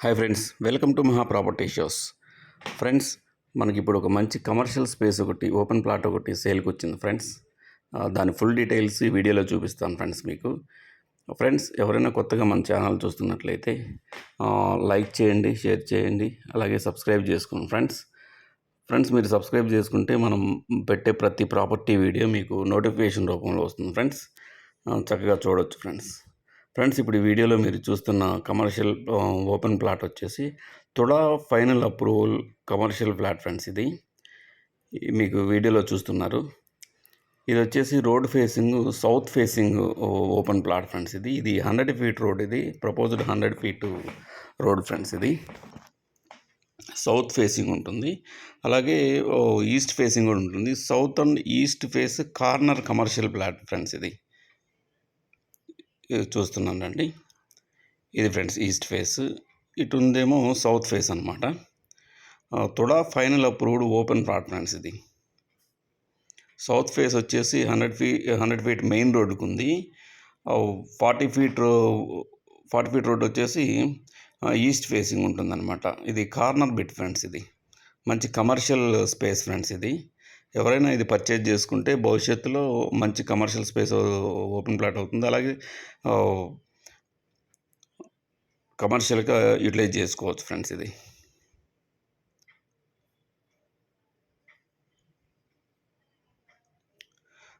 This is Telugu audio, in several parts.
హాయ్ ఫ్రెండ్స్, వెల్కమ్ టు మహా ప్రాపర్టీ షోస్. ఫ్రెండ్స్, మనకి ఇప్పుడు ఒక మంచి కమర్షియల్ స్పేస్ ఒకటి ఓపెన్ ప్లాట్ ఒకటి సేల్కి వచ్చింది ఫ్రెండ్స్. దాని ఫుల్ డీటెయిల్స్ ఈ వీడియోలో చూపిస్తాను ఫ్రెండ్స్ మీకు. ఫ్రెండ్స్, ఎవరైనా కొత్తగా మన ఛానల్ చూస్తున్నట్లయితే లైక్ చేయండి, షేర్ చేయండి, అలాగే సబ్స్క్రైబ్ చేసుకోండి ఫ్రెండ్స్. మీరు సబ్స్క్రైబ్ చేసుకుంటే మనం పెట్టే ప్రతి ప్రాపర్టీ వీడియో మీకు నోటిఫికేషన్ రూపంలో వస్తుంది ఫ్రెండ్స్. చక్కగా చూడవచ్చు ఫ్రెండ్స్, ఇప్పుడు ఈ వీడియోలో మీరు చూస్తున్న కమర్షియల్ ఓపెన్ ప్లాట్ వచ్చేసి TUDA final approval commercial plot friends. ఇది మీకు వీడియోలో చూస్తున్నారు. ఇది వచ్చేసి road facing, south facing open plot friends. ఇది 100 ఫీట్ రోడ్. ఇది ప్రపోజ్డ్ 100 ఫీట్ రోడ్ ఫ్రెండ్స్. ఇది సౌత్ ఫేసింగ్ ఉంటుంది, అలాగే ఈస్ట్ ఫేసింగ్ కూడా ఉంటుంది. South and east face corner commercial plot friends. ఇది చూస్తున్నానండి. ఇది ఫ్రెండ్స్ ఈస్ట్ ఫేస్, ఇటు ఉందేమో సౌత్ ఫేస్ అనమాట. TUDA final approved open plot friends. ఇది సౌత్ ఫేస్ వచ్చేసి 100 ఫీట్ మెయిన్ రోడ్డుకు ఉంది. 40 ఫీట్ రోడ్ వచ్చేసి ఈస్ట్ ఫేసింగ్ ఉంటుందన్నమాట. ఇది కార్నర్ బిట్ ఫ్రెండ్స్. ఇది మంచి కమర్షియల్ స్పేస్ ఫ్రెండ్స్. ఇది ఎవరైనా ఇది పర్చేజ్ చేసుకుంటే భవిష్యత్తులో మంచి కమర్షియల్ స్పేస్ ఓపెన్ ప్లాట్ అవుతుంది, అలాగే కమర్షియల్గా యూటిలైజ్ చేసుకోవచ్చు ఫ్రెండ్స్. ఇది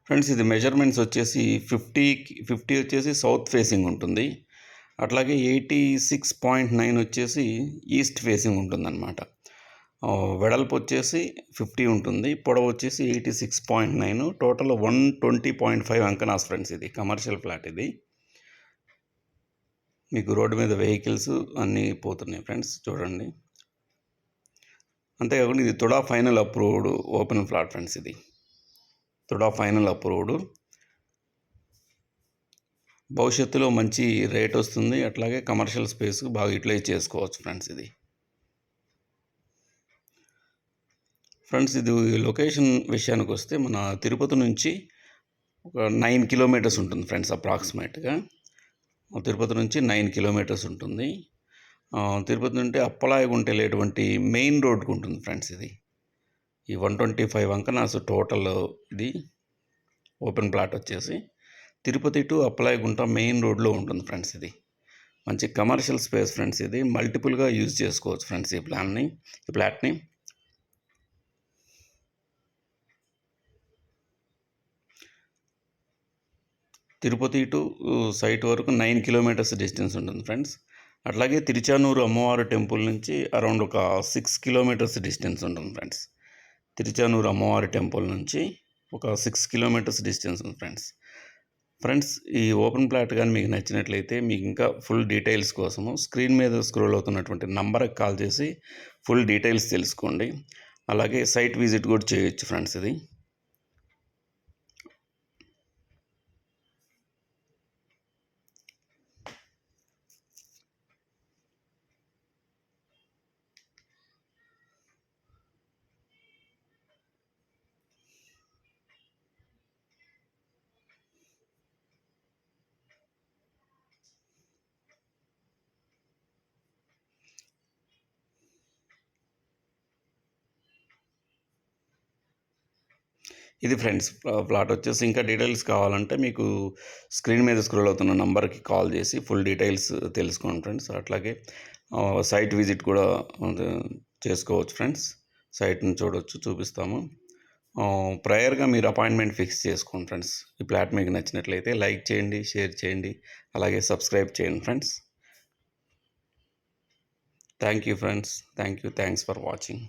ఫ్రెండ్స్, ఇది మెజర్మెంట్స్ వచ్చేసి 50 వచ్చేసి సౌత్ ఫేసింగ్ ఉంటుంది, అట్లాగే 86.9 వచ్చేసి ఈస్ట్ ఫేసింగ్ ఉంటుందన్నమాట. వెడల్పు వచ్చేసి 50 ఉంటుంది, పొడవు వచ్చేసి 86.9, టోటల్ 120.5 అంకనాస్ ఫ్రెండ్స్. ఇది కమర్షియల్ ఫ్లాట్. ఇది మీకు రోడ్డు మీద వెహికల్స్ అన్నీ పోతున్నాయి ఫ్రెండ్స్, చూడండి. అంతేకాకుండా ఇది TUDA final approved open flat friends. ఇది తుడా ఫైనల్ అప్రూవ్డ్. భవిష్యత్తులో మంచి రేట్ వస్తుంది, అట్లాగే కమర్షియల్ స్పేస్ బాగా యూటిలైజ్ చేసుకోవచ్చు ఫ్రెండ్స్. ఇది ఫ్రెండ్స్, ఇది లొకేషన్ విషయానికి వస్తే మన తిరుపతి నుంచి ఒక 9 కిలోమీటర్స్ ఉంటుంది ఫ్రెండ్స్. అప్రాక్సిమేట్గా తిరుపతి నుంచి 9 కిలోమీటర్స్ ఉంటుంది. తిరుపతి నుండి అప్పలాయగుంట వెళ్ళేటువంటి మెయిన్ రోడ్కు ఉంటుంది ఫ్రెండ్స్. ఇది ఈ 125 అంకనాస్ టోటల్. ఇది ఓపెన్ ప్లాట్ వచ్చేసి తిరుపతి టు అప్పలాయగుంట మెయిన్ రోడ్లో ఉంటుంది ఫ్రెండ్స్. ఇది మంచి కమర్షియల్ స్పేస్ ఫ్రెండ్స్. ఇది మల్టిపుల్గా యూజ్ చేసుకోవచ్చు ఫ్రెండ్స్ ఈ ప్లాట్ని. తిరుపతి టు సైట్ వరకు 9 కిలోమీటర్స్ డిస్టెన్స్ ఉంటుంది ఫ్రెండ్స్. అట్లాగే తిరుచానూరు అమ్మవారి టెంపుల్ నుంచి అరౌండ్ ఒక 6 కిలోమీటర్స్ డిస్టెన్స్ ఉంటుంది ఫ్రెండ్స్. తిరుచానూరు అమ్మవారి టెంపుల్ నుంచి ఒక 6 కిలోమీటర్స్ డిస్టెన్స్ ఉంది ఫ్రెండ్స్. ఈ ఓపెన్ ప్లాట్ కానీ మీకు నచ్చినట్లయితే మీకు ఇంకా ఫుల్ డీటెయిల్స్ కోసము స్క్రీన్ మీద స్క్రోల్ అవుతున్నటువంటి నంబర్కి కాల్ చేసి ఫుల్ డీటెయిల్స్ తెలుసుకోండి, అలాగే సైట్ విజిట్ కూడా చేయొచ్చు ఫ్రెండ్స్. ఇది ఫ్రెండ్స్ ప్లాట్ వచ్చేసి. ఇంకా డీటెయిల్స్ కావాలంటే మీకు స్క్రీన్ మీద స్క్రోల్ అవుతున్న నంబర్కి కాల్ చేసి ఫుల్ డీటెయిల్స్ తెలుసుకోండి ఫ్రెండ్స్. అట్లాగే సైట్ విజిట్ కూడా చేసుకోవచ్చు ఫ్రెండ్స్. సైట్ని చూపిస్తాము. ప్రయర్గా మీరు అపాయింట్మెంట్ ఫిక్స్ చేసుకోండి ఫ్రెండ్స్. ఈ ప్లాట్ మీకు నచ్చినట్లయితే లైక్ చేయండి, షేర్ చేయండి, అలాగే సబ్స్క్రైబ్ చేయండి friends. Thank you friends. Thanks for watching.